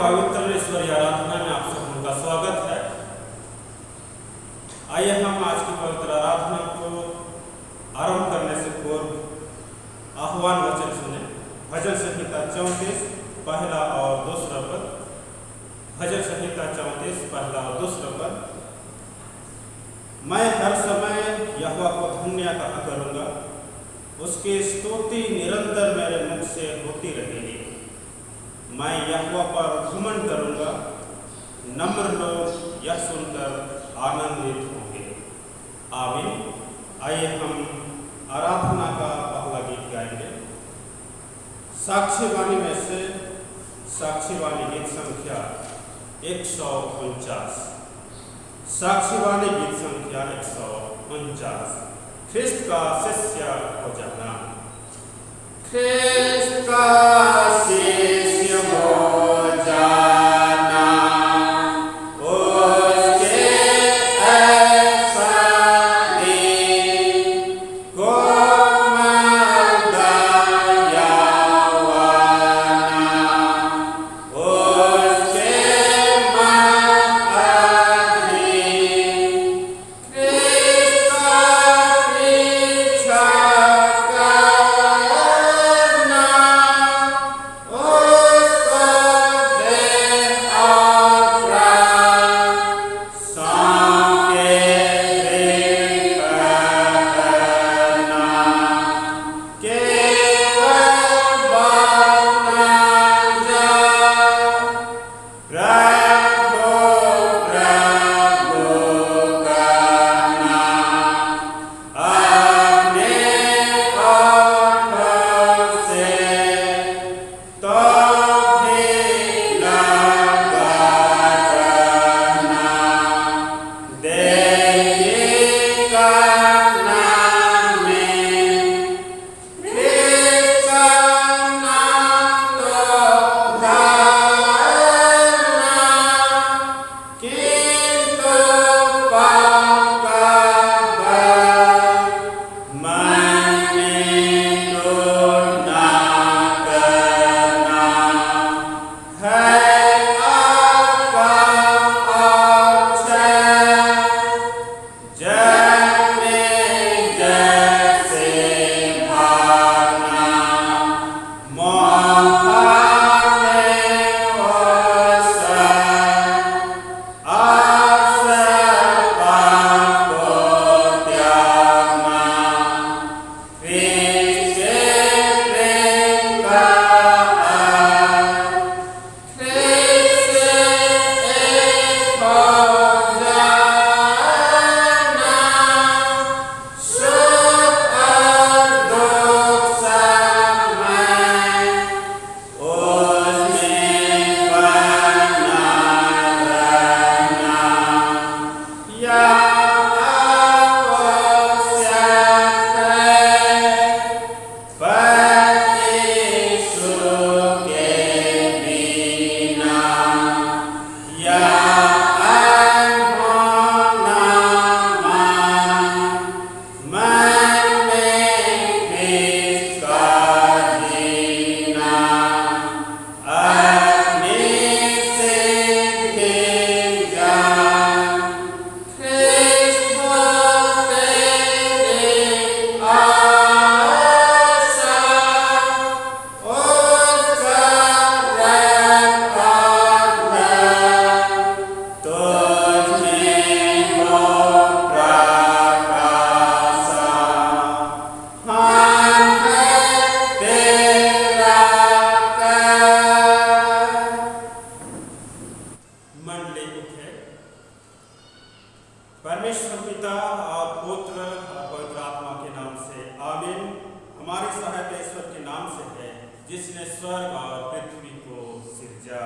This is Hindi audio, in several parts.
पवित्र ईश्वरीय आराधना में आप सबका स्वागत है। आइए हम आज की पवित्र आराधना को आरंभ करने से पूर्व आह्वान वचन सुने। भजन संहिता 34 पहला और दूसरा पद। भजन संहिता 34 पहला और दूसरा पद। मैं हर समय यहोवा को धन्य कहा करूँगा, उसकी स्तुति निरंतर मेरे मुख से होती रहेगी। मैं यहोवा पर घमंड करूँगा, नम्र लोग यह सुनकर आनंदित होंगे। आमीन। आइए हम आराधना का पहला गीत गाएंगे। साक्षीवाणी में से साक्षीवाणी गीत संख्या 149। साक्षीवाणी गीत संख्या 149। ख्रिस्त का शिष्य हो जाना। ख्रिस्त का शिष्य हो जाना, उसके ऐसा दिन को परमेश्वर पिता और पुत्र और पवित्र आत्मा के नाम से आमीन। हमारे सहायक ईश्वर के नाम से है, जिसने स्वर्ग और पृथ्वी को सिरजा।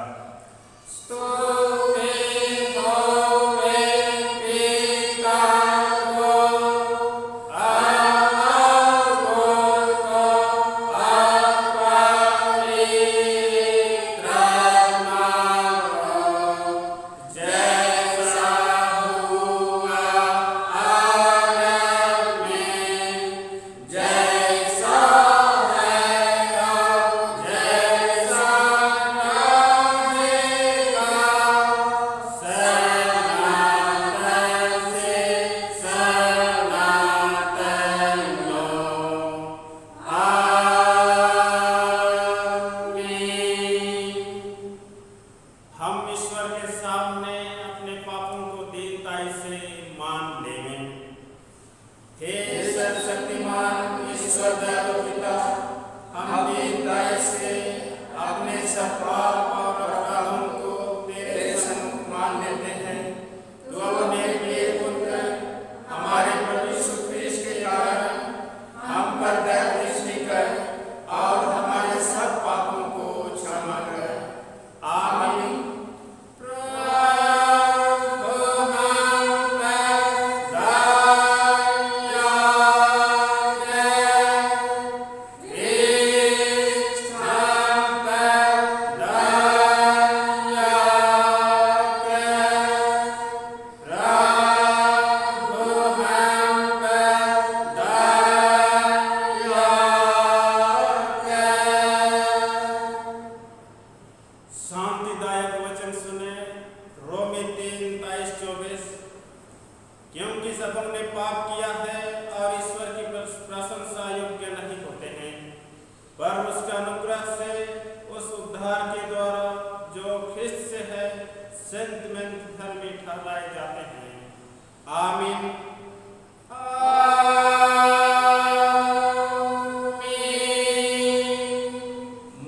कहलाए जाते हैं। आमीन।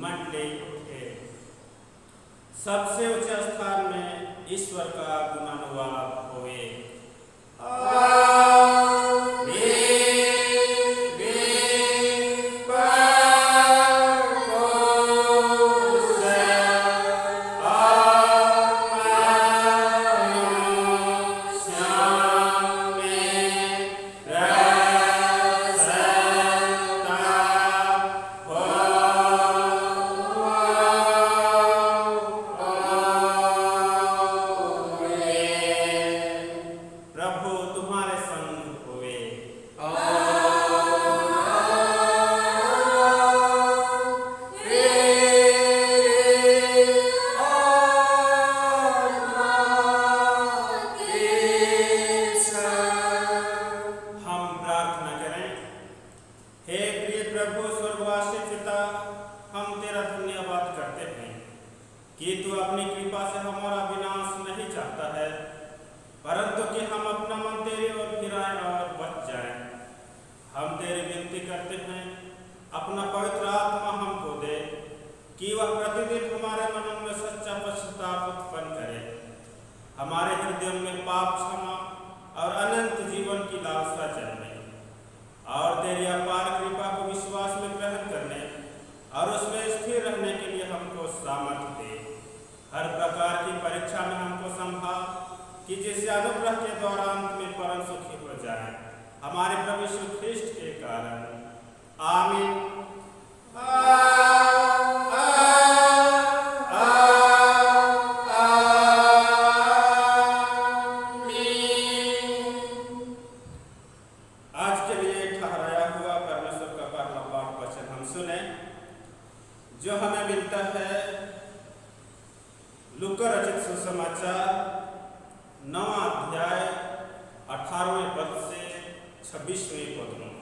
मंडली उठे। सबसे ऊंचे स्थान में ईश्वर का गुणानुवाद होवे। प्रभु तुम्हारे संग होवे। हम प्रार्थना करें। हे प्रिय प्रभु स्वर्गवासी पिता, हम तेरा धन्यवाद करते हैं कि तू अपनी कृपा से हमारा विनाश नहीं चाहता है, परंतु कि हम अपना मन तेरी ओर फिराएं और बच जाएं। हम तेरी विनती करते हैं, अपना पवित्र आत्मा हमको दे कि वह प्रतिदिन हमारे मनों में सच्चा पश्चाताप उत्पन्न करे, हमारे हृदय में पाप क्षमा और अनंत जीवन की लालसा जन्मे, और तेरी अपार कृपा को विश्वास में ग्रहण करने और उसमें स्थिर रहने के लिए हमको सामर्थ्य दे। हर प्रकार की परीक्षा में हमको संभाल कि जिस अनुग्रह के द्वारा अंत में परम सुखी हो जाए, हमारे प्रभु यीशु ख्रिस्ट के कारण। आमीन। आज के लिए ठहराया हुआ परमेश्वर का पहला पाठ वचन हम सुने, जो हमें मिलता है लूका रचित सुसमाचार 9वां अध्याय 18वें पद से 26वें पद में।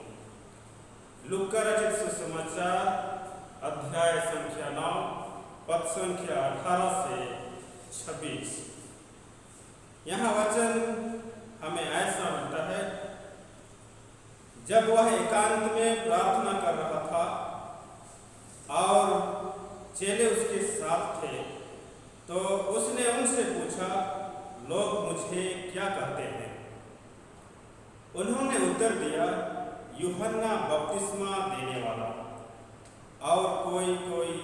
लूका रचित सुसमाचार अध्याय संख्या 9 पद संख्या 18 से 26। यहाँ वचन हमें ऐसा मिलता है, जब वह एकांत में प्रार्थना कर रहा था और चेले उसके साथ थे, तो उसने उनसे पूछा, लोग मुझे क्या कहते हैं? उन्होंने उत्तर दिया, यूहन्ना बपतिस्मा देने वाला, और कोई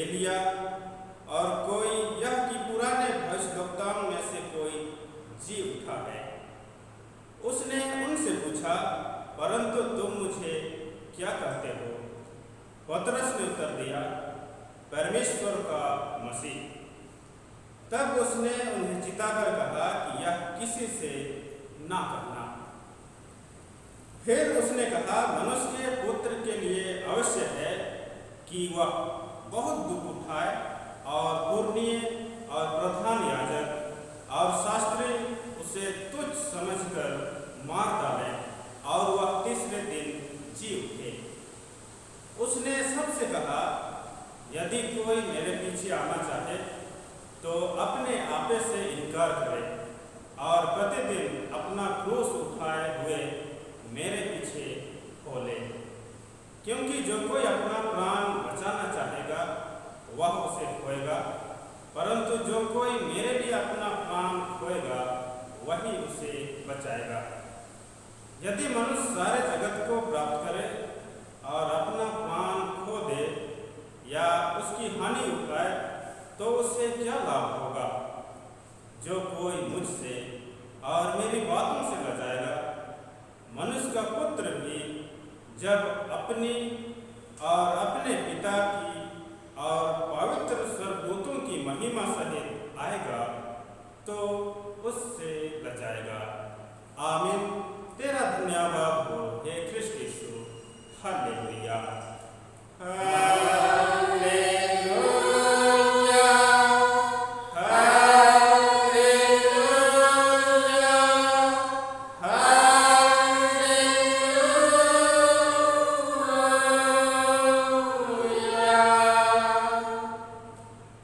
एलिया, और कोई यह कि पुराने भविष्यद्वक्ताओं में से कोई जी उठा है। उसने उनसे पूछा, परंतु तुम मुझे क्या कहते हो? पतरस ने उत्तर दिया, परमेश्वर का मसीह। तब उसने उन्हें चिताकर कहा कि यह किसी से ना कहना। फिर उसने कहा, मनुष्य के पुत्र के लिए अवश्य है कि वह बहुत दुख उठाए और पुरनीय और प्रधान याजक और शास्त्री उसे तुच्छ समझकर मार डालें और वह तीसरे दिन जी उठे। उसने सबसे कहा, यदि कोई मेरे पीछे आना चाहे तो अपने आपे से इनकार करे और प्रतिदिन अपना क्रूस उठाए हुए मेरे पीछे हो ले। क्योंकि जो कोई अपना प्राण बचाना चाहेगा वह उसे खोएगा, परंतु जो कोई मेरे लिए अपना प्राण खोएगा वही उसे बचाएगा। यदि मनुष्य सारे जगत को प्राप्त करे और अपना प्राण खो दे या उसकी हानि उठाए तो उससे क्या लाभ होगा? जो कोई मुझसे और मेरी बातों से लजाएगा, मनुष्य का पुत्र भी जब अपनी और अपने पिता की और पवित्र स्वर्गदूतों की महिमा सहित आएगा तो उससे लजाएगा। आमीन। तेरा धन्यवाद हो हे ख्रिस्त यीशु। हालेलुया।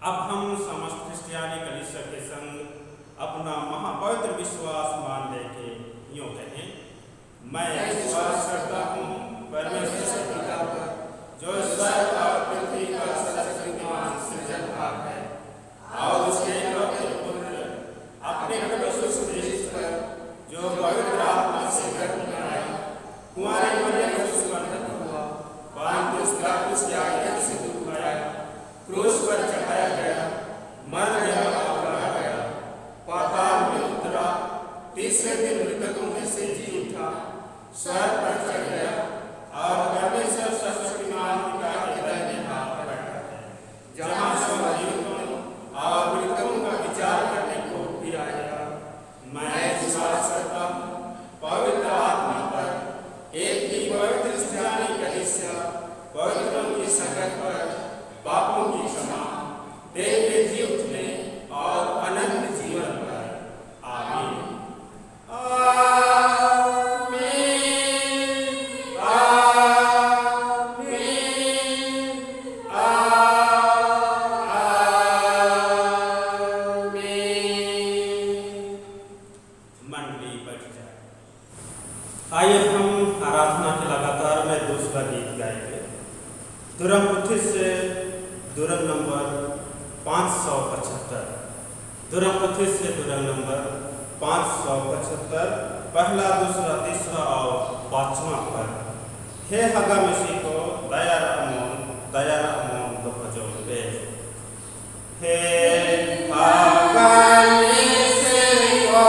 अब हम समस्त क्रिश्चियानी कलीसिया के संग अपना महापवित्र आइए हम आराधना के लगातार में दूसरा गीत गाएंगे। दुरम पुथी से दुरम नंबर 575। दुरम पुथी से दुरम नंबर 575, पहला, दूसरा, तीसरा और पांचवा पद। हे हगा मिसी को दया अमोन तो भजोगे। हे हगा मिसी को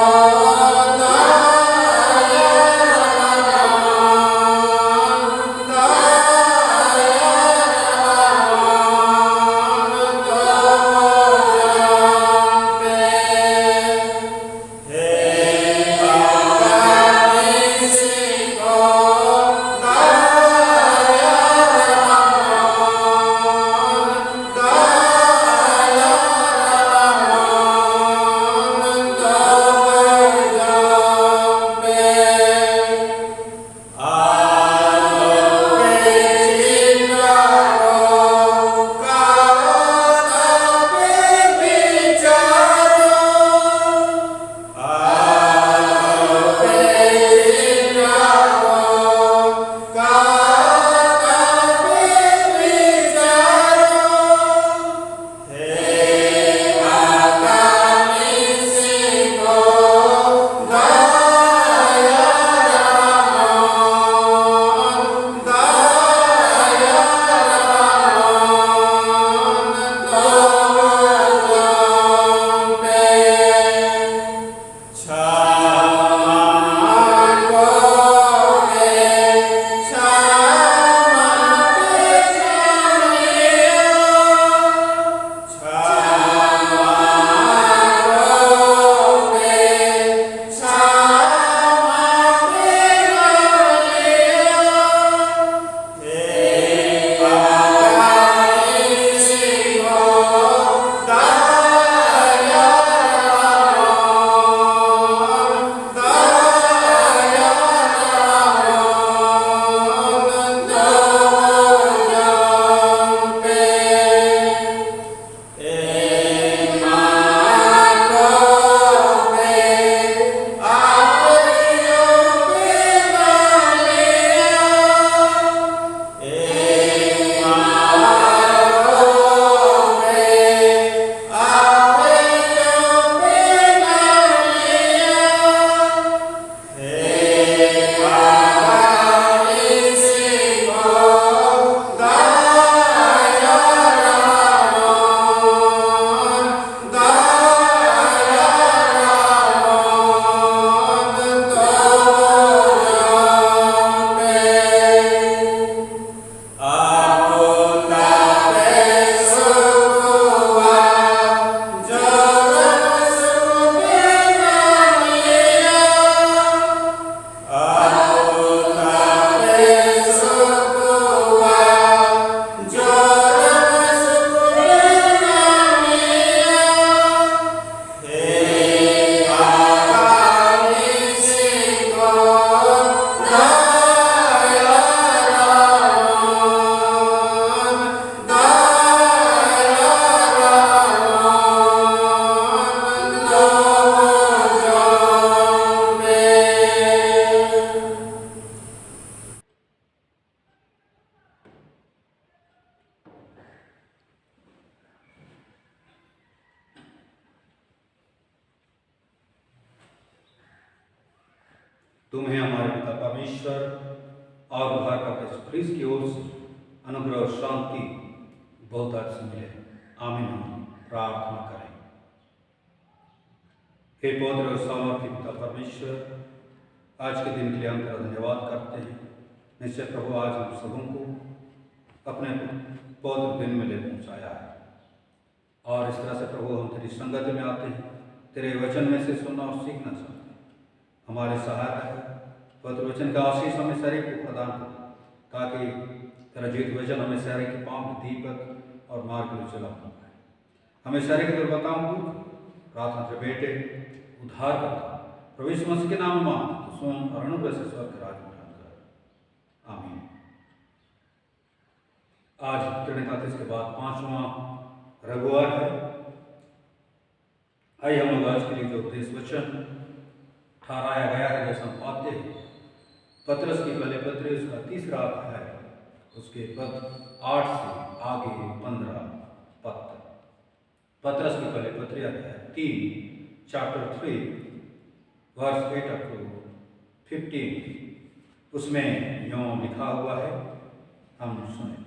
तुम्हें हमारे पिता परमेश्वर और उद्धारकर्ता यीशु ख्रीस्त की ओर से अनुग्रह और शांति बहुतायत से मिले। आमीन। हम प्रार्थना करें। हे पवित्र और सामर्थी पिता परमेश्वर, आज के दिन के लिए हम तेरा धन्यवाद करते हैं। निश्चय प्रभु, आज हम सबों को अपने पवित्र दिन में ले पहुँचाया है और इस तरह से प्रभु हम तेरी संगत में आते हैं, तेरे वचन में से सुनना और सीखना चाहते हैं। हमारे सहायता है, पवित्र वचन का आशीष हमें शरीर को प्रदान कर, ताकि तेरा जीवित वचन हमें शरीर के पांव में दीपक और मार्ग में चला पाए। हमें शरीर की दुर्बलताओं को प्रार्थना के बेटे उद्धार करता प्रभु यीशु मसीह के नाम में मांगते तो सोम और अनुग्रह से स्वर्ग के राज में कर। आमीन। आज त्रिनितातीस के बाद 5वां रविवार है। आइए हम लोग आज के लिए जो उपदेश वचन ठहराया गया है, जैसा हम पाते हैं पतरस की पहले पत्री उसका 3रा अध्याय, उसके पद 8 से आगे 15 पद। पतरस की पहले पत्री अध्याय 3 चैप्टर 3 वर्स 8 अप टू 15, उसमें यूं लिखा हुआ है, हम सुने।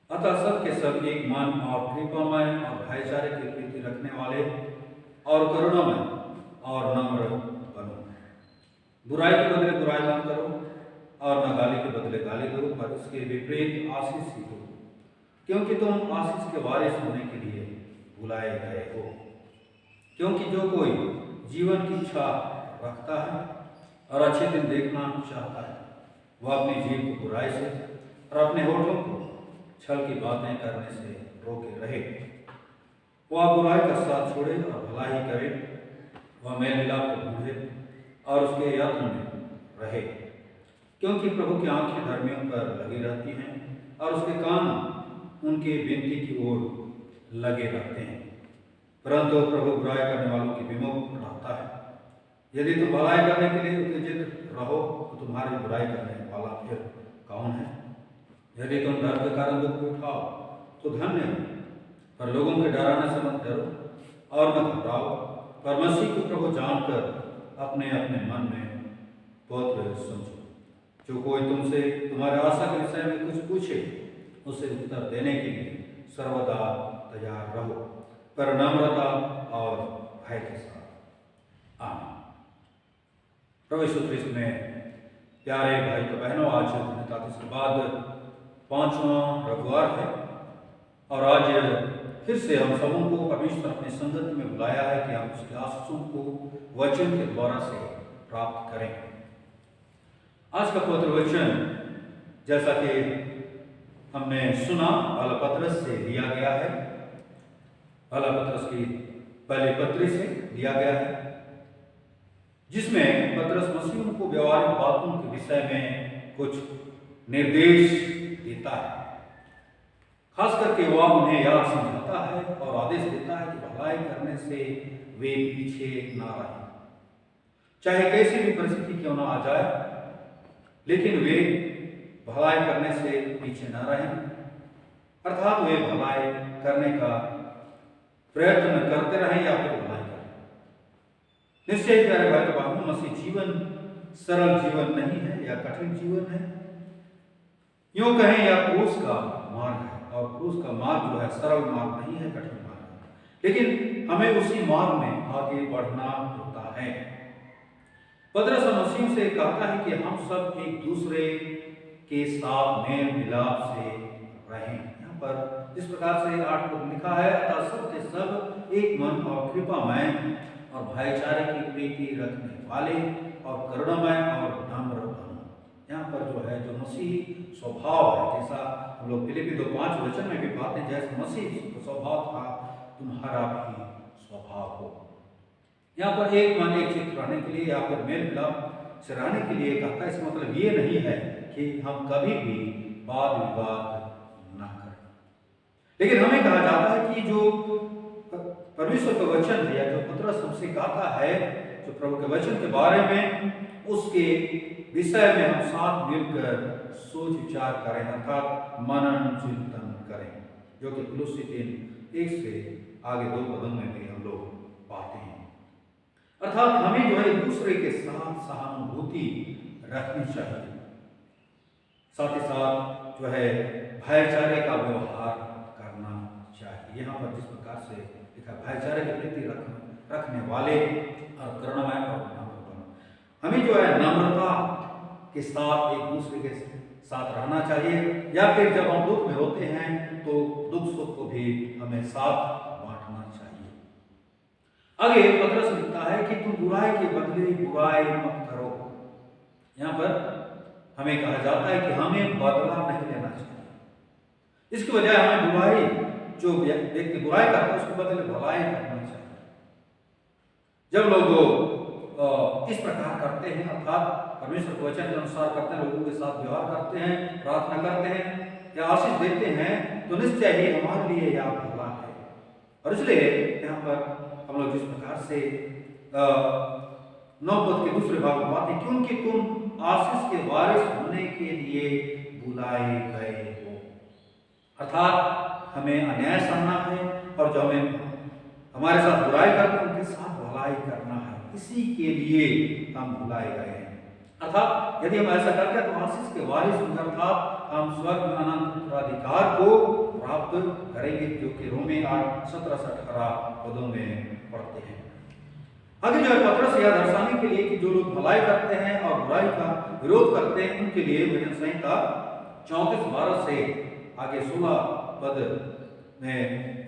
अतः सब के सब एक मन और कृपामय और भाईचारे की प्रीति रखने वाले और करुणामय और नम्र बनो। बुराई के बदले बुराई मत करो और न गाली के बदले गाली दो, पर इसके विपरीत आशीष ही दो, क्योंकि तुम आशीष के वारिस होने के लिए बुलाए गए हो। क्योंकि जो कोई जीवन की इच्छा रखता है और अच्छे दिन देखना चाहता है, वह अपनी जीभ को बुराई से और अपने होठों को छल की बातें करने से रोके रहे। वह बुराई का साथ छोड़े और भलाई करे, वह मेल मिलाप को ढूंढे और उसके यत्न में रहे। क्योंकि प्रभु की आंखें धर्मियों पर लगी रहती हैं और उसके कान उनके विनती की ओर लगे रहते हैं, परंतु प्रभु बुराई करने वालों की विमुख रहता है। यदि तुम भलाई करने के लिए उत्तेजित रहो तो तुम्हारी बुराई करने वाला फिर कौन है? यदि तुम डर के कारण दुख उठाओ तो धन्य हो, पर लोगों के डराने से मत डरो और मत घबराओ, पर मसीह को प्रभु जानकर अपने अपने मन में पौत्र समझो। जो कोई तुमसे तुम्हारे आशा के विषय में कुछ पूछे, उसे उत्तर देने के लिए सर्वदा तैयार रहो, पर नम्रता और भय के साथ। आमीन। प्रभु यीशु ख्रिस्त में प्यारे भाई तो बहनों, आज धन्यता के बाद 5वां रविवार है और आज फिर से हम सबों को परमेश्वर अपनी संगति में बुलाया है कि हम उसके आशीषों को वचन के द्वारा से प्राप्त करें। आज का पवित्र वचन जैसा कि हमने सुना पहला पतरस से दिया गया है, पहला पतरस की पहली पत्री से दिया गया है, जिसमें पतरस मसीह को व्यवहारिक बातों के विषय में कुछ निर्देश देता है। खास करके वह उन्हें यह समझाता है और आदेश देता है कि भलाई करने से वे पीछे ना रहें, चाहे कैसी भी परिस्थिति क्यों ना आ जाए, लेकिन वे भलाई करने से पीछे ना रहें, अर्थात वे भलाई करने का प्रयत्न करते रहें या फिर भलाई करें। निश्चय प्यारे भाई तो बहनों, मसीह जीवन सरल जीवन नहीं है या कठिन जीवन है, यूं कहें या क्रूस का मार्ग है, और क्रूस का मार्ग जो है सरल मार्ग नहीं है, कठिन मार्ग है, लेकिन हमें उसी मार्ग में आगे बढ़ना होता है। पतरस मसीह से कहता है कि हम सब एक दूसरे के साथ मेल मिलाप से रहें। यहाँ पर जिस प्रकार से 8 पद लिखा है, अतः सब के सब एक मन और कृपामय और भाईचारे की प्रीति रखने वाले और करुणामय और नम्र बनो। यहाँ पर जो है जो मसीह स्वभाव है, जैसा हम लोग फिलिप्पी 2:5 वचन में भी पाते हैं, जैसे मसीह स्वभाव था तुम्हारा भी स्वभाव हो। यहाँ पर एक मन एक चित्त रहने के लिए या फिर मेल मिलाप से रहने के लिए कहता है। इसका मतलब ये नहीं है कि हम कभी भी वाद विवाद न करें, लेकिन हमें कहा जाता है कि जो परमेश्वर का वचन है या जो पतरस हमसे कहता है, जो प्रभु के वचन के बारे में, उसके विषय में हम साथ मिलकर सोच विचार करें, अर्थात मनन चिंतन करें, जो कि कुलुस्सी 3:1 से आगे 2 पदों में भी हम लोग पाते हैं। अर्थात हमें जो है एक दूसरे के साथ सहानुभूति रखनी चाहिए, साथ ही साथ जो है भाईचारे का व्यवहार करना चाहिए। यहाँ पर जिस प्रकार से लिखा, भाईचारे की प्रीति रखने वाले और करुणामय और नम्र बनो। हमें जो है नम्रता के साथ एक दूसरे के साथ रहना चाहिए, या फिर जब हम दुख में होते हैं तो दुख सुख को भी हमें साथ बांटना चाहिए। आगे पतरस लिखता है कि तुम बुराई के बदले बुराई मत करो। यहाँ पर हमें कहा जाता है कि हमें बदला नहीं लेना चाहिए। इसकी वजह हमें बुराई, जो व्यक्ति बुराई करता है उसके बदले भलाई करना चाहिए। जब लोग इस प्रकार करते हैं, अर्थात परमेश्वर के वचन के अनुसार करते हैं, लोगों के साथ व्यवहार करते हैं, प्रार्थना करते हैं या आशीष देते हैं, तो निश्चय ही हमारे लिए यह भला है। और इसलिए यहाँ पर हम लोग जिस प्रकार से 9 पद के दूसरे भाग में बात है, क्योंकि तुम आशीष के वारिस होने के लिए बुलाए गए हो। अर्थात हमें अन्याय सहना है और जो हमें हमारे साथ बुराई करते हैं उनके साथ भलाई करना है, इसी के लिए हम बुलाए गए हैं। अर्थात यदि हम ऐसा करते हैं तो आशीष के वारिस होंगे, अर्थात हम स्वर्ग में अनंत उत्तराधिकार को प्राप्त करेंगे, जो कि रोमी 8:17-18 पदों में पढ़ते हैं। आगे जो है पत्रस यह दर्शाने के लिए कि जो लोग भलाई करते हैं और बुराई का विरोध करते हैं उनके लिए भजन संहिता 34:12 से आगे 16 पद में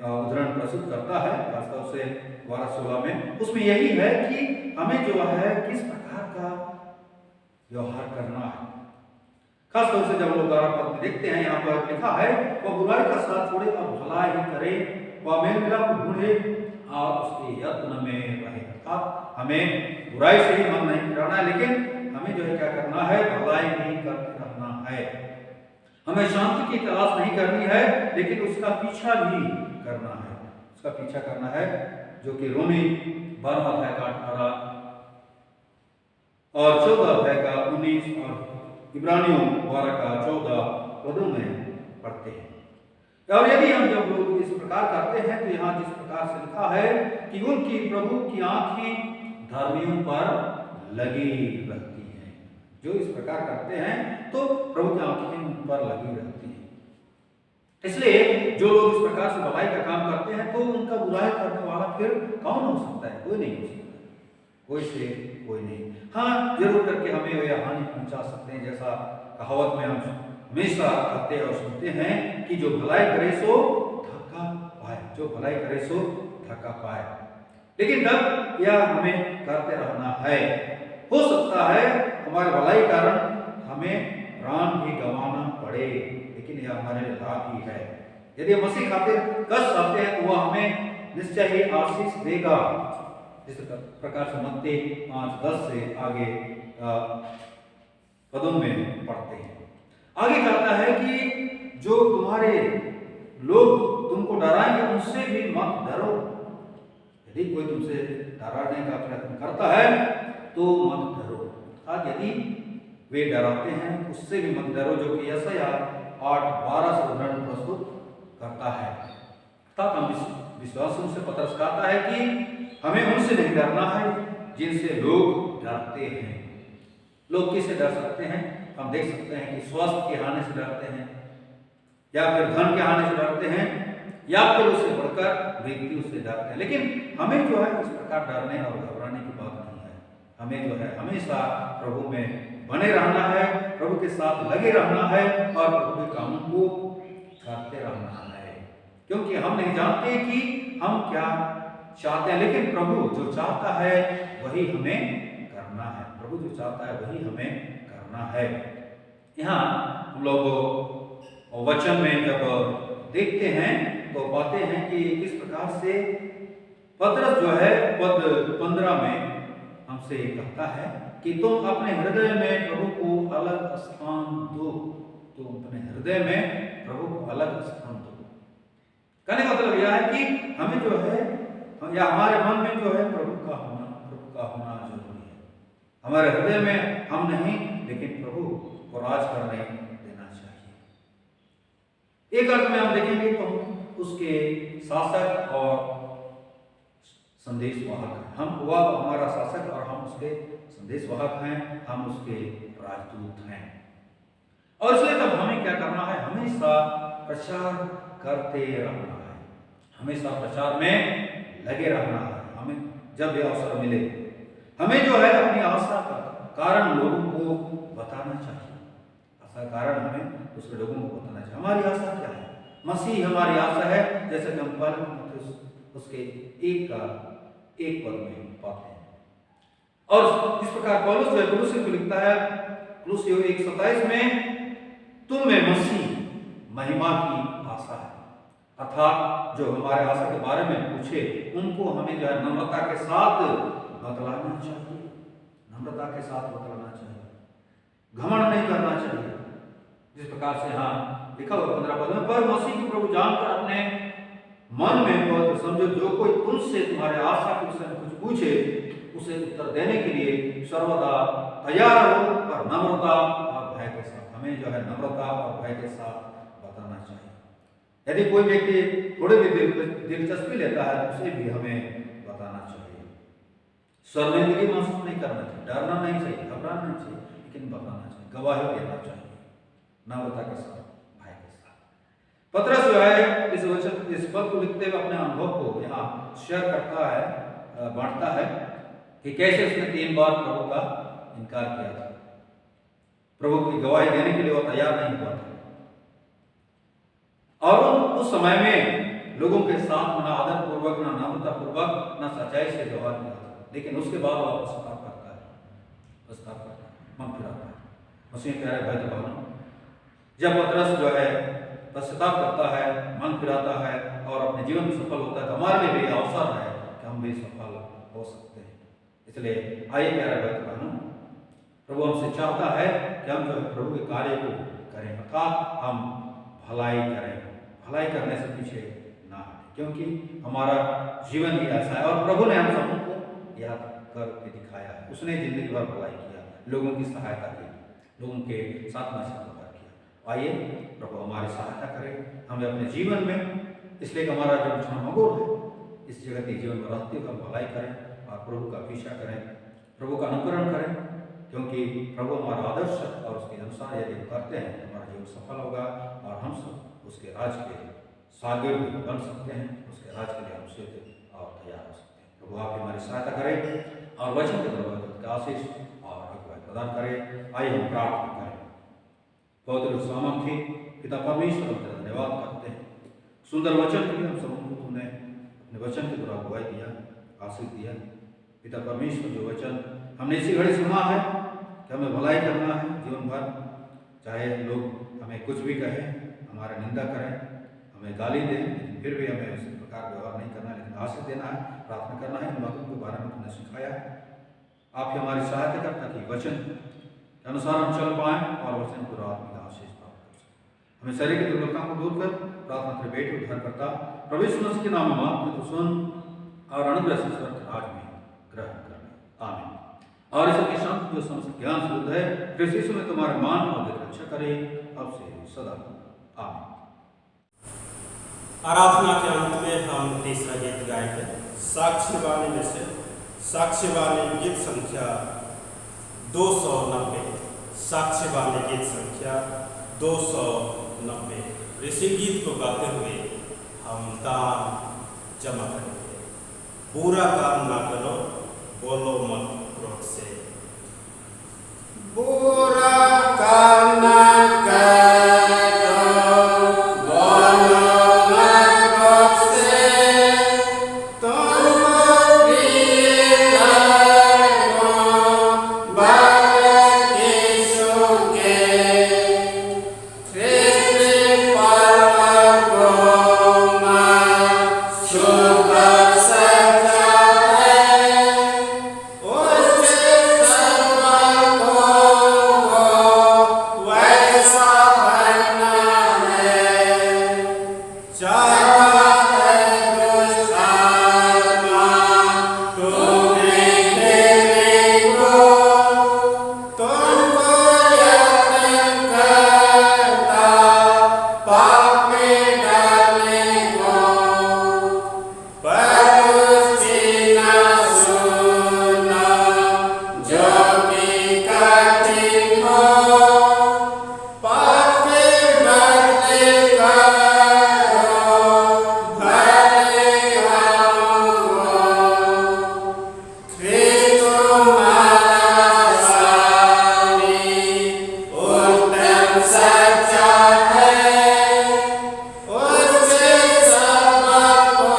उदाहरण प्रस्तुत करता है, खासतौर से 12-16 में। उसमें यही है कि हमें जो है किस प्रकार का व्यवहार करना है। खासतौर से जब लोग 12 पद में देखते हैं, यहाँ पर लिखा है वह बुराई का साथ छोड़े और भलाई ही करे, वह मेल मिलाप को ढूंढे और उसके यत्न में रहे। अर्थात हमें बुराई से ही मन नहीं फिराना है, लेकिन हमें जो है क्या करना है, भलाई ही करते रहना है। हमें शांति की तलाश नहीं करनी है, लेकिन उसका पीछा भी करना है। उसका पीछा करना है, जो कि रोमी 12:18 और 14:19 और इब्रानियों 12:14 पदों में पढ़ते हैं। और यदि हम जब लोग इस प्रकार करते हैं तो यहाँ जिस प्रकार से लिखा है कि उनकी प्रभु की आंखें धर्मियों पर लगी रहती हैं। जो इस प्रकार करते हैं तो प्रभु की आंखें उन पर लगी रहती हैं। इसलिए जो लोग इस प्रकार से भलाई का काम करते हैं तो उनका बुराई करने वाला फिर कौन हो सकता है? कोई नहीं हो सकता, कोई से कोई नहीं। हाँ, जरूर करके हमें वह हानि पहुंचा सकते हैं, जैसा कहावत में हम हमेशा कहते और सुनते हैं कि जो भलाई करे सो धक्का पाए, जो भलाई करे सो धक्का पाए। लेकिन तब यह हमें करते रहना है। हो सकता है हमारे भलाई कारण हमें प्राण भी गंवाना पड़े, लेकिन यह हमारे लिए लाभ ही है। यदि मसीह खातिर कष्ट आते हैं तो वह हमें निश्चय ही आशीष देगा, जिस प्रकार से मत्ती 5:10 से आगे पदों में पढ़ते हैं। आगे कहता है कि जो तुम्हारे लोग तुमको डराएंगे उनसे भी मत डरो। यदि कोई तुमसे डराने का प्रयत्न करता है तो मत डरो। आज यदि वे डराते हैं उससे भी मत डरो, जो कि यशायाह 8:12 से उदाहरण प्रस्तुत करता है। तब हम विश्वासों से पत्रस कहता है कि हमें उनसे नहीं डरना है जिनसे लोग डरते हैं। लोग किससे डर सकते हैं? हम देख सकते हैं कि स्वास्थ्य के हानि से डरते हैं, या फिर धन के हानि से डरते हैं, या फिर उससे बढ़कर मृत्यु से डरते हैं। लेकिन हमें जो है इस प्रकार डरने और घबराने की बात नहीं है। हमें जो है हमेशा प्रभु में बने रहना है, प्रभु के साथ लगे रहना है और प्रभु के कामों को करते रहना है, क्योंकि हम नहीं जानते कि हम क्या चाहते हैं, लेकिन प्रभु जो चाहता है वही हमें करना है। प्रभु जो चाहता है वही हमें करना है। यहाँ हम लोग वचन में जब देखते हैं तो पाते हैं कि किस प्रकार से पतरस जो है पद 15 में हमसे कहता है कि तुम अपने हृदय में प्रभु को अलग स्थान दो। तुम अपने हृदय में प्रभु को अलग स्थान दो। कहने का मतलब यह है कि हमें जो है या हमारे मन में जो है प्रभु का होना जरूरी है। हमारे हृदय में हम नहीं, लेकिन प्रभु को राज करने देना चाहिए। एक अर्थ में हम देखेंगे तो उसके शासक और संदेशवाहक हैं। वह हमारा शासक और हम उसके संदेशवाहक हैं, हम उसके राजदूत हैं। और इसलिए तब हमें क्या करना है? हमेशा प्रचार करते रहना है, हमेशा प्रचार में लगे रहना है। हमें जब यह अवसर मिले हमें जो है अपनी आशा का कारण लोगों को बताना चाहिए। आशा कारण हमें दूसरे लोगों को बताना चाहिए। हमारी आशा क्या है? मसीह हमारी आशा है, जैसे कि हम पहले उसके एक पद में पाते हैं। और इस प्रकार पौलुस जो है कुलुस्सियों को लिखता है, कुलुस्सियों 1:27 में तुम में मसीह महिमा की आशा है। अर्थात जो हमारे आशा के बारे में पूछे उनको हमें जो है नम्रता के साथ बतलाना चाहिए, नम्रता के साथ बतलाना चाहिए, घमंड नहीं करना चाहिए। जिस प्रकार से यहाँ लिखा हुआ 15 पद में, पर मसीह की प्रभु जानकर अपने मन में पवित्र समझो, जो कोई तुमसे तुम्हारे आशा के विषय में कुछ पूछे उसे उत्तर देने के लिए सर्वदा तैयार हो, पर और नम्रता और भय के साथ, हमें जो है नम्रता और भय के साथ बताना चाहिए। यदि कोई व्यक्ति थोड़ी भी दिलचस्पी लेता है तो उसे भी हमें बताना चाहिए। शर्मिंदगी महसूस नहीं करना चाहिए, डरना नहीं चाहिए, घबराना नहीं चाहिए, लेकिन बताना चाहिए, गवाही देना चाहिए नम्रता के साथ, भय के साथ। पतरस जो है इस पद को लिखते हुए अपने अनुभव को यहाँ शेयर करता है, बांटता है कि कैसे उसने 3 बार प्रभु का इनकार किया था, प्रभु की गवाही देने के लिए वो तैयार नहीं हुआ था, और उस समय में लोगों के साथ ना आदर पूर्वक, ना नम्रता पूर्वक, ना सच्चाई से व्यवहार किया था। लेकिन उसके बाद वो पश्चाताप करता है, मन फिराता है। मसीह प्यारे भाई बहनों, जब पतरस जो है पश्चाताप करता है, मन फिराता है और अपने जीवन में सफल होता है, तो हमारे लिए भी अवसर है कि हम भी सफल हो सकते हैं। इसलिए आइए प्यारे भाई बहनों, प्रभु हमसे चाहता है कि हम जो है प्रभु के कार्य को करें, अर्थात हम भलाई करें, भलाई करने से पीछे ना हटें, क्योंकि हमारा जीवन ही ऐसा है और प्रभु ने हम सबको याद करके दिखाया है। उसने जिंदगी भर भलाई किया, लोगों की सहायता की, लोगों के साथ में व्यवहार किया। आइए प्रभु हमारी सहायता करें, हमें अपने जीवन में, इसलिए हमारा जो क्षणभंगुर है इस जगत के जीवन में रहते हुए भलाई करें और प्रभु का पीछा करें, प्रभु का अनुकरण करें, क्योंकि प्रभु हमारा आदर्श और उसके अनुसार यदि हम करते हैं तो हमारा जीवन सफल होगा और हम सब उसके राज के शागिर्द बन सकते हैं, उसके राज के लिए हम सिद्ध और तैयार हो सकते हैं। प्रभु आप हमारी सहायता करें और वचन के द्वारा आशीष और अगुवाई प्रदान करें। आइए हम प्रार्थना करें। बहुत सामर्थ्य पिता परमेश्वर हम तेरा धन्यवाद करते हैं, सुंदर वचन के लिए हम सबको तुमने अपने वचन के द्वारा अगुवाई दिया, आशीष दिया। पिता परमेश्वर जो वचन हमने इसी घड़ी सुना है कि हमें भलाई करना है जीवन भर, चाहे लोग हमें कुछ भी कहें, हमारा निंदा करें, हमें गाली दें, लेकिन फिर भी हमें उस प्रकार व्यवहार नहीं करना है, लेकिन आशीष देना है, प्रार्थना करना है। इन बातों के बारे में तुमने सिखाया है। आप ही हमारी सहायता कर ताकि वचन के अनुसार हम चल पाएँ और वचन को आत्मिक आशीष प्राप्त कर सकें। हमें शरीर की दुर्बलता को दूर कर प्रार्थना तेरे बेटे उद्धार करता प्रभु यीशु मसीह के नाम में मांगते तो सुन और अनुग्रह से स्वर्ग के राज में ग्रहण करना। आमीन। और इसके शांति जो समस्त ज्ञान से शुद्ध है, क्रिस्त यीशु में तुम्हारे मान और रक्षा करे अब से सदा। आमीन। आराधना के अंत में हम तीसरा गीत गाएंगे, साक्ष्यवाणी में से साक्ष्यवाणी गीत संख्या 290। साक्ष्यवाणी गीत संख्या 290। इसी गीत को गाते हुए हम दान जमा करेंगे। बुरा काम ना करो, बोलो मत क्रोध से। बुरा काम ना करो, बोलो मत क्रोध से। तुमको प्रिय लगो बल यीशु के, ख्रिस्त पर गोमा शुभ सच्चा है, उसके सबको वैसा बनना है। चाहा है दुष्ट आत्मा तुम्हें घेरे को, तुमको यत्न करता पाप में डालने को, पर उसकी न सुनो जो कि कठिन हो। पाप के बदले करो भले कामों को। ख्रिस्त तुम्हारा स्वामी उत्तम सच्चा है, उसके सबको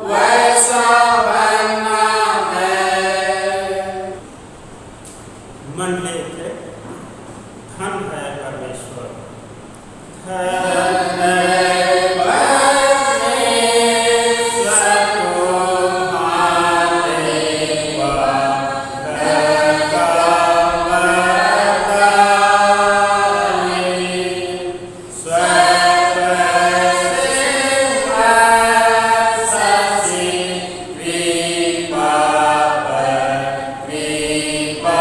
वैसा बनना है। मंडली उठे। धन है परमेश्वर, धन है परमेश्वर तुम्हारे घर का वरदानी। स्वर्ग से सच्ची कृपा पर कृपा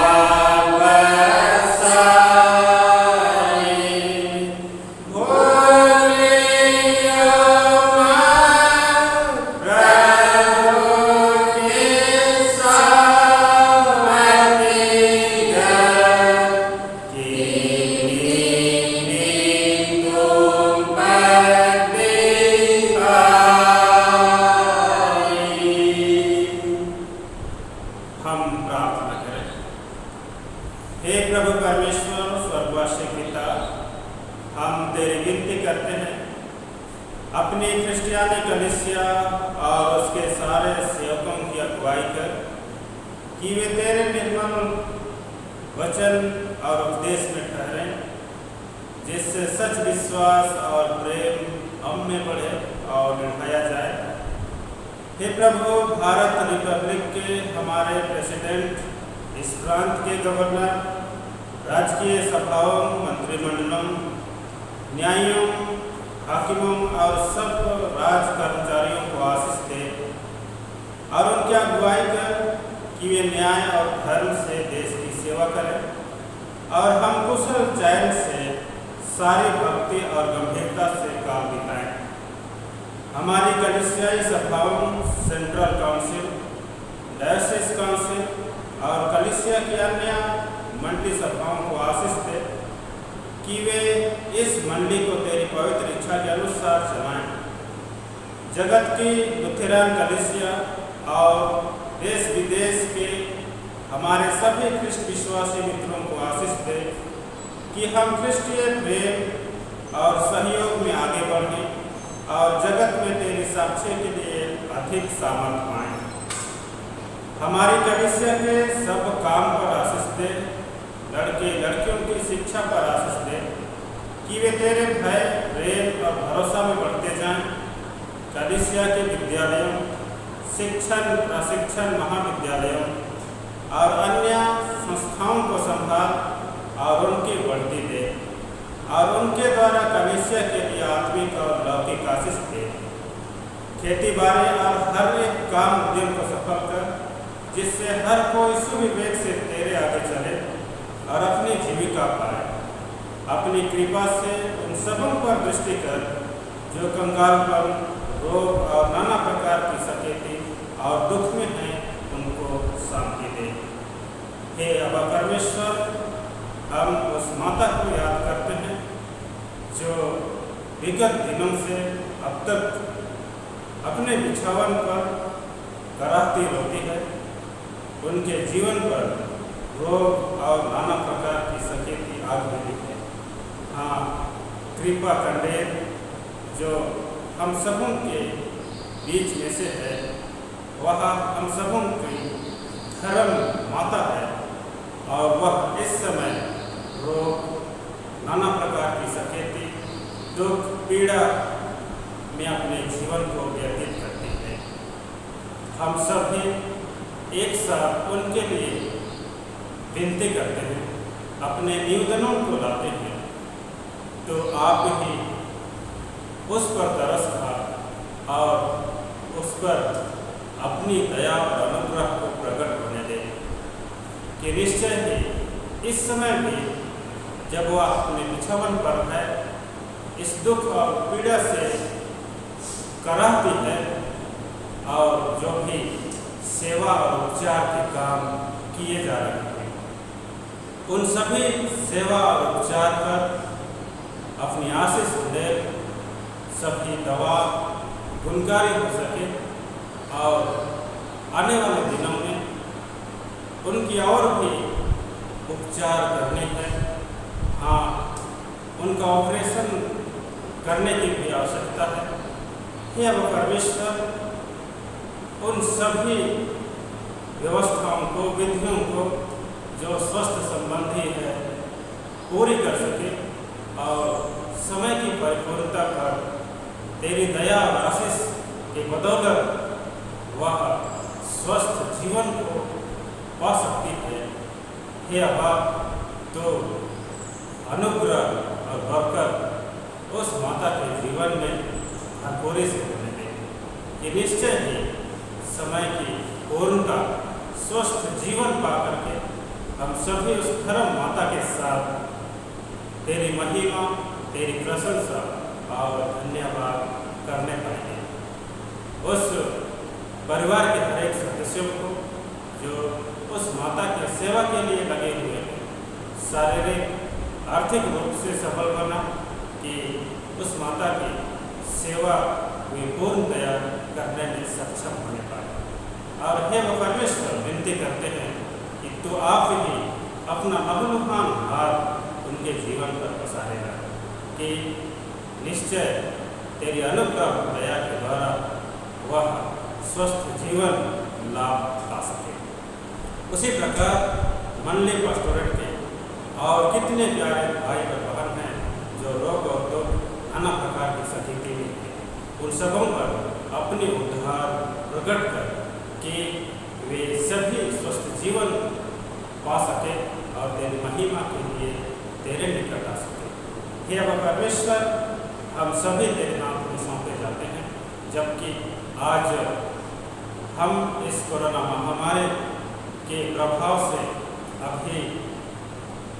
हे प्रभु परमेश्वर स्वर्गवासी पिता, हम तेरी विनती करते हैं अपनी क्रिश्चियानी कलीसिया और उसके सारे सेवकों की अगुवाई कर कि वे तेरे निर्मल वचन और उपदेश में ठहरें, जिससे सच विश्वास और प्रेम हम में बढ़े और निभाया जाए। हे प्रभु, भारत रिपब्लिक के हमारे प्रेसिडेंट, इस प्रांत के गवर्नर, राजकीय सभाओं, मंत्रिमंडलों, न्यायियों, हाकिमों और सब राज कर्मचारियों को आशीष दे और उनकी अगुवाई कर कि वे न्याय और धर्म से देश की सेवा करें और हम कुशल चैन से सारी भक्ति और गंभीरता से काम बिताएं। हमारी कलीसियाई सभाओं, सेंट्रल काउंसिल, डायोसिस काउंसिल और कलीसिया की अन्य मंडली सभाओं को आशीष दे कि वे इस मंडली को तेरी पवित्र इच्छा के अनुसार चलाएं। जगत की लुथेरान कलीसिया और देश विदेश के हमारे सभी ख्रिस्ट विश्वासी मित्रों को आशीष दे कि हम क्रिस्टीय प्रेम और सहयोग में आगे बढ़ें और जगत में तेरी साक्ष्य के लिए अधिक सामर्थ पाएं। हमारी कलीसिया के सब काम पर आशीष दे, लड़के लड़कियों की शिक्षा पर आशीष दे कि वे तेरे भय, प्रेम और भरोसा में बढ़ते जाएं। कलीसिया के विद्यालयों, शिक्षण प्रशिक्षण महाविद्यालयों और अन्य संस्थाओं को संभाल और उनकी बढ़ती दे और उनके द्वारा कलीसिया के लिए आत्मिक और लौकिक आशीष दे। खेती बाड़ी और हर एक काम उद्यम को सफल कर, जिससे हर कोई सुविवेक से तेरे आगे चले और अपनी जीविका पाए। अपनी कृपा से उन सबों पर दृष्टि कर जो कंगालपन, रोग और नाना प्रकार की सकेती और दुख में हैं, उनको शांति दे। हे अबा परमेश्वर, हम उस माता को याद करते हैं जो विगत दिनों से अब तक अपने बिछावन पर कराहती रोती है। उनके जीवन पर रोग और नाना प्रकार की सकेती आ गई है। हाँ, कृपा कंडेर जो हम सबों के बीच में से है, वह हम सबों की धर्म माता है और वह इस समय रोग, नाना प्रकार की सकेती, दुख, पीड़ा में अपने जीवन को व्यतीत करती है। हम सभी एक साथ उनके लिए विनती करते हैं, अपने निवेदनों को लाते हैं, तो आप ही उस पर तरस खा और उस पर अपनी दया और अनुग्रह को प्रकट होने दें कि निश्चय ही इस समय भी जब वह अपने बिछावन पर है, इस दुख और पीड़ा से कराहती है और जो भी सेवा और उपचार के काम किए जा रहे हैं, उन सभी सेवा और उपचार पर अपनी आशीष दे, सबकी दवा गुणकारी हो सके और आने वाले दिनों में उनकी और भी उपचार करने हैं। हाँ, उनका ऑपरेशन करने की भी आवश्यकता है। हे अब परमेश्वर, उन सभी व्यवस्थाओं को, विधियों को जो स्वास्थ्य संबंधी है, पूरी कर सके और समय की परिपूर्णता पर तेरी दया और आशीष के बदौलत वह स्वस्थ जीवन को पा सकती है। हे अबा, तो अनुग्रह और बरकत उस माता के जीवन में भरपूरी से होने दे कि निश्चय ही समय की पूर्णता स्वस्थ जीवन पा करके हम सभी उस धर्म माता के साथ तेरी महिमा, तेरी प्रशंसा और धन्यवाद करने पाएंगे। उस परिवार के हर एक सदस्यों को जो उस माता की सेवा के लिए लगे हुए हैं, शारीरिक आर्थिक रूप से सफल बना कि उस माता की सेवा वे पूर्णतया करने में सक्षम होने पाए। और हे वो परमेश्वर, विनती करते हैं कि तू आप ही अपना अभिमान हाथ उनके जीवन पर पसारेगा कि निश्चय तेरी अनुग्रह दया के द्वारा वह स्वस्थ जीवन लाभ पा सके। उसी प्रकार मनली पास्टोरेट के और कितने प्यारे भाई और बहन हैं जो रोग और दुख नाना प्रकार की स्थिति में हैं, उन सबों पर अपनी उद्धार प्रकट कर कि वे सभी स्वस्थ जीवन पा सके और तेरी महिमा के लिए तेरे निकट आ सके। हे अब परमेश्वर, हम सभी तेरे नाम में सौंपे जाते हैं, जबकि आज हम इस कोरोना महामारी के प्रभाव से अभी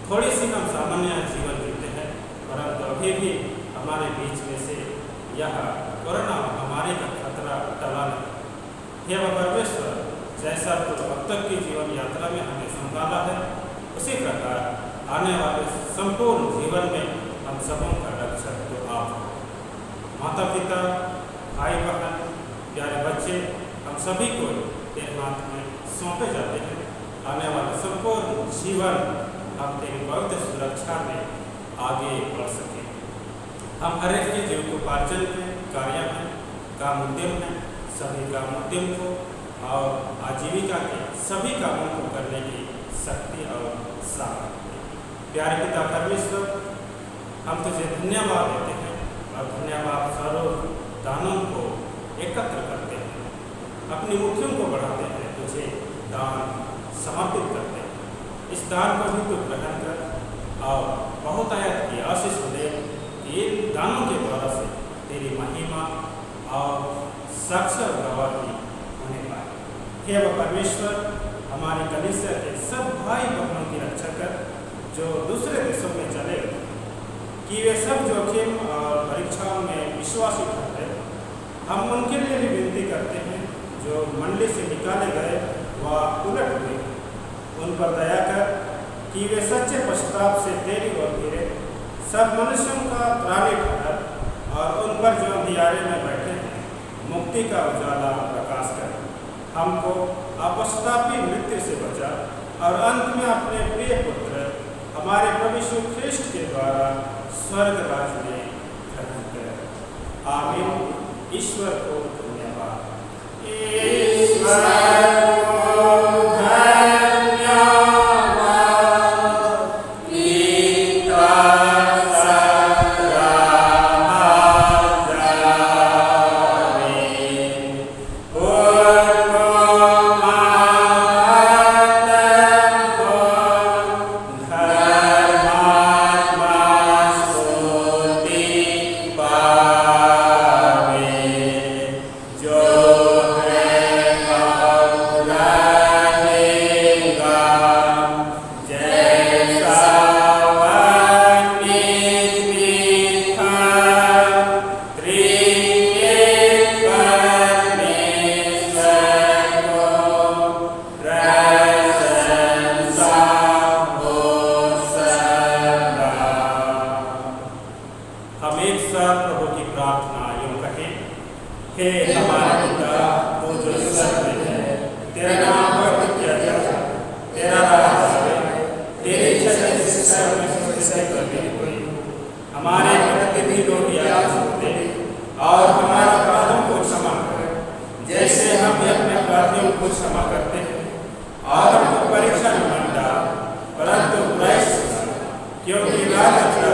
थोड़ी सी हम सामान्य जीवन जीते हैं, परंतु अभी भी हमारे बीच में से यह कोरोना महामारी का खतरा टला नहीं। हे परमेश्वर, जैसा तो अब तक की जीवन यात्रा में हमें संभाला है, उसी प्रकार आने वाले संपूर्ण जीवन में हम सबों का रक्षक तो आप हो। माता पिता, भाई बहन, प्यारे बच्चे, हम सभी को तेरे हाथ में सौंपे जाते हैं। आने वाले संपूर्ण जीवन हम तेरी पवित्र सुरक्षा में आगे बढ़ सकें। हम हर एक के जीविकोपार्जन के कार्य में काम उद्यम है, सभी काम उद्यम को और आजीविका के सभी कामों को करने की शक्ति और सामर्थ्य। प्यारे पिता परमेश्वर, हम तुझे धन्यवाद देते हैं और धन्यवाद स्वरूप दानों को एकत्र करते हैं, अपनी मुट्ठियों को बढ़ाते हैं, तुझे दान समर्पित करते हैं। इस दान को भी तू ग्रहण कर और बहुतायत की आशीष दे कि इन दानों के द्वारा से तेरी महिमा और साक्ष्य गवाही होने पाए। हे परमेश्वर, हमारी कलीसिया के सब भाई बहनों की रक्षा कर जो दूसरे देशों में चले कि वे सब जोखिम और परीक्षाओं में विश्वासी ठहरे। हम उनके लिए भी विनती करते हैं जो मंडली से निकाले गए व उलट हुए, उन पर दया कर कि वे सच्चे पश्चाताप से तेरी ओर फिरे। सब मनुष्यों का प्राणी ठहर और उन पर जो अंधियारे में बैठे हैं मुक्ति का उजाला प्रकाश कर। हमको अपश्चातापी मृत्यु से बचा और अंत में अपने प्रिय पुत्र हमारे प्रभु यीशु ख्रिस्ट के द्वारा स्वर्ग राज में ग्रहण कर। आमीन। ईश्वर को धन्यवाद। हमारे प्रतिनिधि लोग और हमारे अपराधों को क्षमा करें जैसे हम भी अपने अपराधियों को क्षमा करते हैं, और हमको परीक्षा में मत डाल परंतु बुराई से बचा, क्योंकि राज्य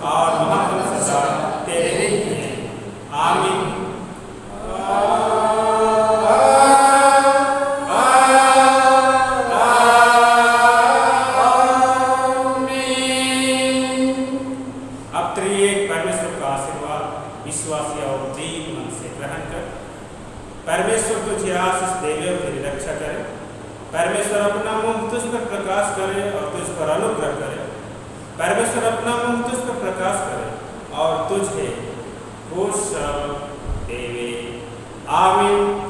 और महत्व सदा तेरे ही है। आमीन। परमेश्वर तुझे आशीष देवे और तेरी रक्षा करे। परमेश्वर अपना मुंह तुझ पर प्रकाश करे और तुझ पर अनुग्रह करे। परमेश्वर अपना मुंह तुझ पर प्रकाश करे और तुझे कुशल देवे। आमीन।